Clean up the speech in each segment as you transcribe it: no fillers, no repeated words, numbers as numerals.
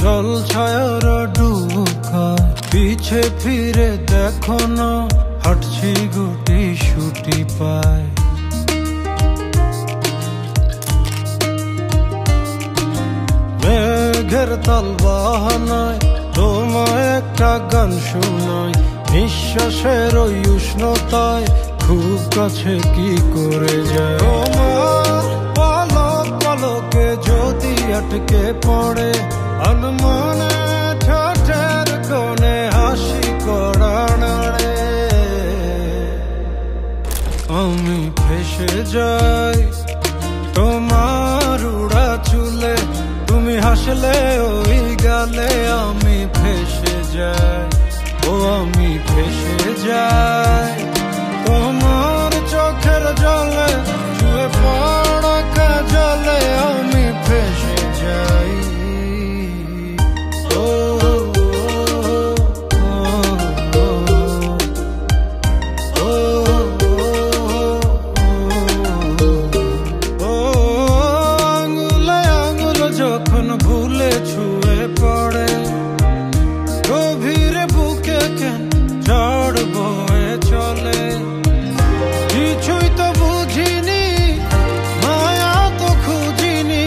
জল ছায়ার ডুকায় পিছে ফিরে দেখো না হাঁটছি গুটি সুটি পায় মেঘের তাল বাহানায় তোমায় একটা গান শোনায় নিঃশ্বাসের ওই উষ্ণতায় খুব কাছে কি করে যায় তোমার পলক পলকে যদি আটকে পড়ে আনমনে ঠোঁটের কোণে হাসি করা নাড়ে আমি ফেসে যাই তোমার উড়া চুলে তুমি হাসলে ওই গালে আমি ফেসে যাই ও আমি ফেসে যাই তোমার চোখের জলে ছুঁয়ে পড়া কাজলে আমি ফেসে যাই যখন ভুলে ছুঁয়ে পড়ে গভীরে বুকে কেন ঝড় বয়ে চলে কিছুই তো বুঝিনি মায়া তো খুঁজিনি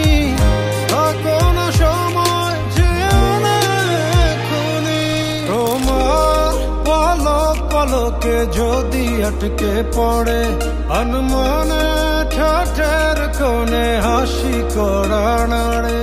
কোনো সময় যেও না এখনি তোমার পলক পলকে যদি আটকে পড়ে আনমনে ঠোঁটের কোণে হাসি করা নাড়ে